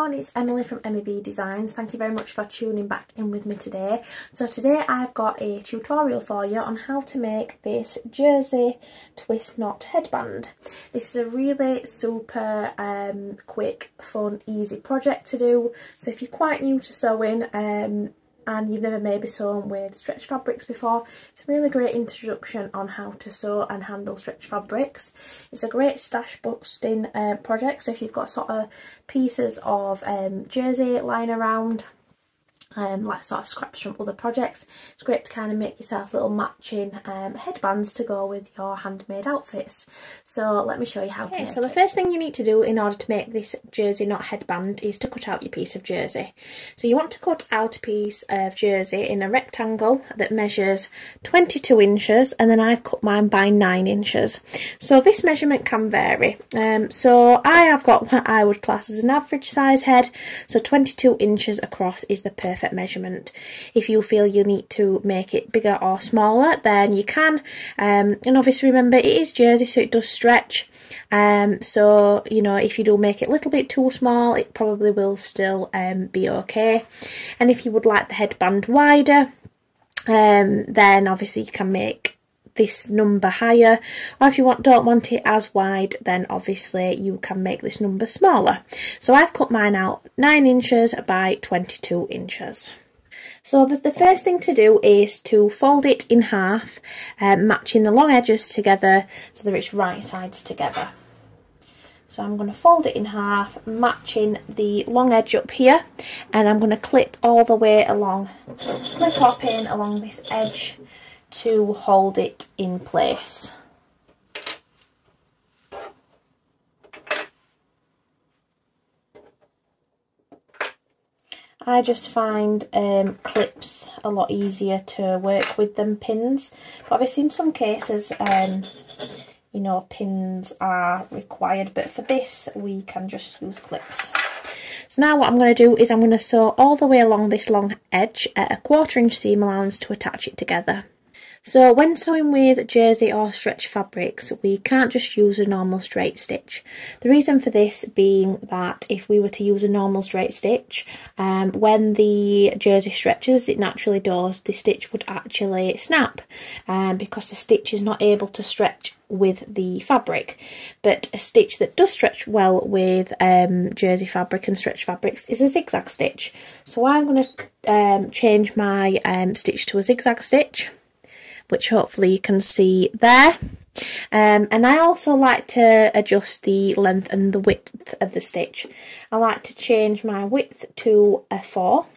everyone, it's Emily from MEB Designs. Thank you very much for tuning back in with me today. So today I've got a tutorial for you on how to make this jersey twist knot headband. This is a really super quick, fun, easy project to do. So if you're quite new to sewing and you've never maybe sewn with stretch fabrics before, it's a really great introduction on how to sew and handle stretch fabrics. It's a great stash busting project, so if you've got sort of pieces of jersey lying around, like sort of scraps from other projects, it's great to kind of make yourself little matching headbands to go with your handmade outfits. So let me show you how to make it. So the first thing you need to do in order to make this jersey knot headband is to cut out your piece of jersey. So you want to cut out a piece of jersey in a rectangle that measures 22 inches, and then I've cut mine by 9 inches. So this measurement can vary. So I have got what I would class as an average size head, so 22 inches across is the perfect measurement. If you feel you need to make it bigger or smaller, then you can, and obviously remember it is jersey, so it does stretch, so you know, if you do make it a little bit too small, it probably will still be okay. And if you would like the headband wider, then obviously you can make this number higher, or if you don't want it as wide, then obviously you can make this number smaller. So I've cut mine out 9 inches by 22 inches. So the first thing to do is to fold it in half, matching the long edges together so that it's right sides together. So I'm going to fold it in half, matching the long edge up here, and I'm going to clip all the way along, clip or pin along this edge to hold it in place. I just find clips a lot easier to work with than pins, but obviously in some cases you know, pins are required, but for this we can just use clips. So now what I'm going to do is I'm going to sew all the way along this long edge at a 1/4 inch seam allowance to attach it together. So when sewing with jersey or stretch fabrics, we can't just use a normal straight stitch. The reason for this being that if we were to use a normal straight stitch, when the jersey stretches, it naturally does, the stitch would actually snap, because the stitch is not able to stretch with the fabric. But a stitch that does stretch well with jersey fabric and stretch fabrics is a zigzag stitch. So I'm going to change my stitch to a zigzag stitch, which hopefully you can see there. And I also like to adjust the length and the width of the stitch. I like to change my width to a 4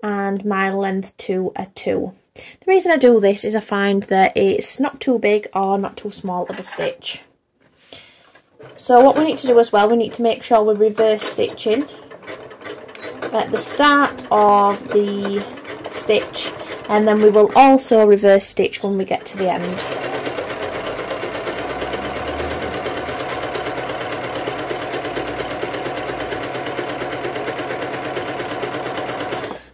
and my length to a 2. The reason I do this is I find that it's not too big or not too small of a stitch. So what we need to do as well, we need to make sure we're reverse stitching at the start of the stitch, and then we will also reverse stitch when we get to the end.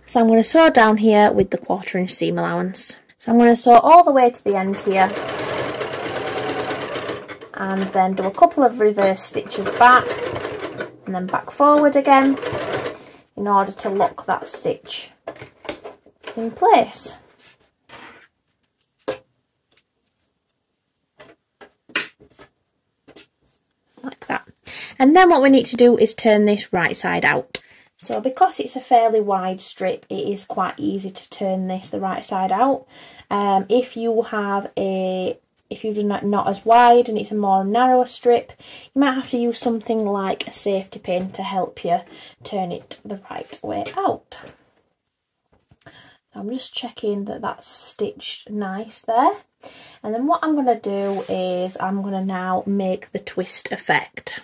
So I'm going to sew down here with the 1/4 inch seam allowance. So I'm going to sew all the way to the end here, and then do a couple of reverse stitches back and then back forward again in order to lock that stitch in place. Like that. And then what we need to do is turn this right side out. So because it's a fairly wide strip, it is quite easy to turn this the right side out. If you've not as wide and it's a more narrower strip, you might have to use something like a safety pin to help you turn it the right way out. I'm just checking that that's stitched nice there. And then what I'm going to do is I'm going to now make the twist effect.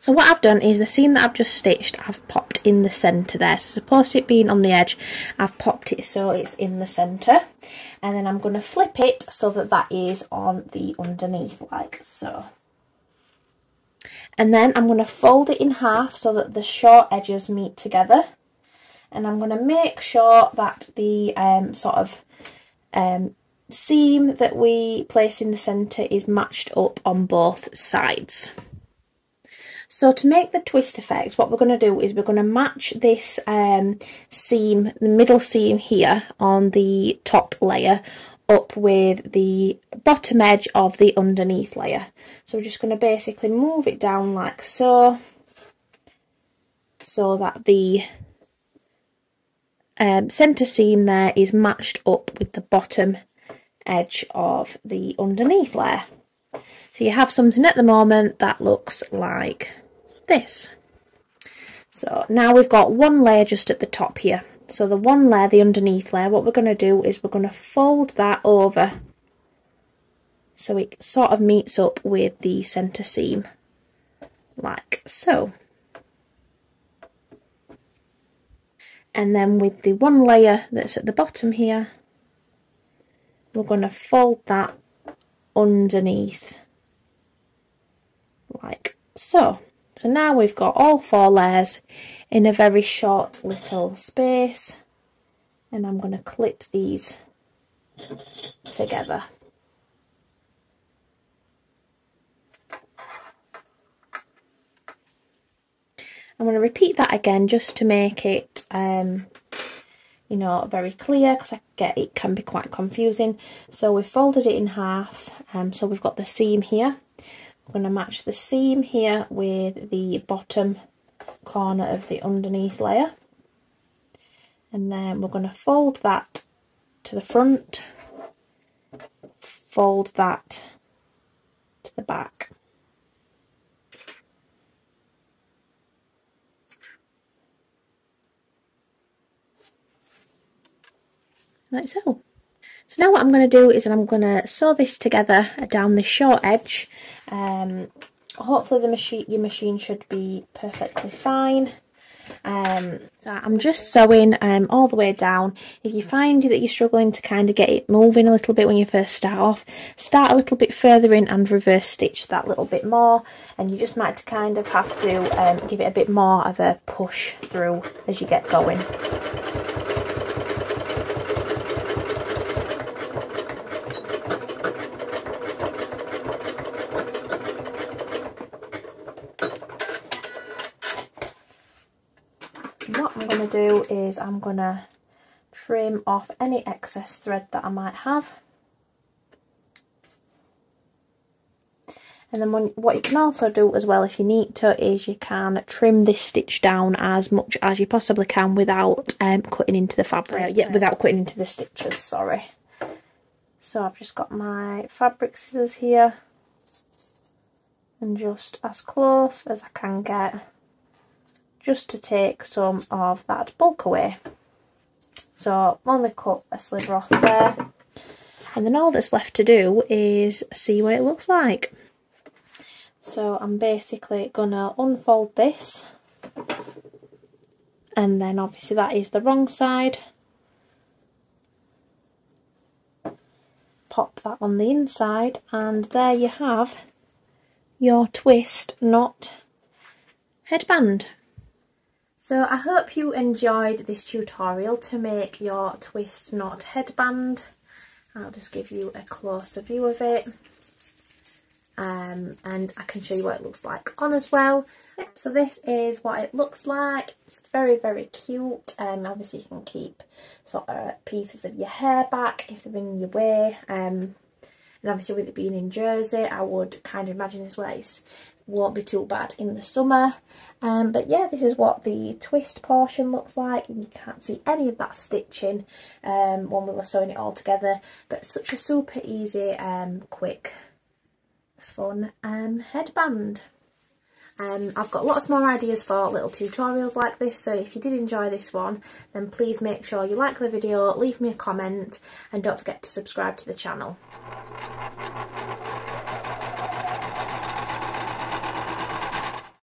So what I've done is the seam that I've just stitched, I've popped in the centre there. So as opposed to it being on the edge, I've popped it so it's in the centre. And then I'm going to flip it so that that is on the underneath, like so. And then I'm going to fold it in half so that the short edges meet together. And I'm going to make sure that the seam that we place in the centre is matched up on both sides. So to make the twist effect, what we're going to do is we're going to match this seam, the middle seam here on the top layer, up with the bottom edge of the underneath layer. So we're just going to basically move it down like so, so that the centre seam there is matched up with the bottom edge of the underneath layer. So you have something at the moment that looks like this. So now we've got one layer just at the top here. So the one layer, the underneath layer, what we're going to do is we're going to fold that over so it sort of meets up with the centre seam, like so. And then with the one layer that's at the bottom here, we're going to fold that underneath, like so. So now we've got all 4 layers in a very short little space, and I'm going to clip these together. I'm going to repeat that again just to make it you know, very clear, because I get it can be quite confusing. So we've folded it in half, so we've got the seam here. We're going to match the seam here with the bottom corner of the underneath layer, and then we're going to fold that to the front, fold that to the back. Like so. So now what I'm going to do is I'm going to sew this together down this short edge. Hopefully your machine should be perfectly fine. So I'm just sewing all the way down. If you find that you're struggling to kind of get it moving a little bit when you first start off, start a little bit further in and reverse stitch that little bit more, and you just might kind of have to give it a bit more of a push through as you get going. What I'm going to do is I'm going to trim off any excess thread that I might have. And then what you can also do as well, if you need to, is you can trim this stitch down as much as you possibly can without cutting into the fabric, without cutting into the stitches, sorry. So I've just got my fabric scissors here, and just as close as I can get, just to take some of that bulk away. So I've only cut a sliver off there, and then all that's left to do is see what it looks like. So I'm basically gonna unfold this, and then obviously that is the wrong side. Pop that on the inside, and there you have your twist knot headband. So I hope you enjoyed this tutorial to make your twist knot headband. I'll just give you a closer view of it, and I can show you what it looks like on as well. So this is what it looks like. It's very, very cute. Obviously you can keep sort of pieces of your hair back if they're in your way. And obviously with it being in jersey, I would kind of imagine as well it won't be too bad in the summer. But yeah, this is what the twist portion looks like, and you can't see any of that stitching when we were sewing it all together. But such a super easy, quick, fun headband. I've got lots more ideas for little tutorials like this, so if you did enjoy this one, then please make sure you like the video, leave me a comment, and don't forget to subscribe to the channel.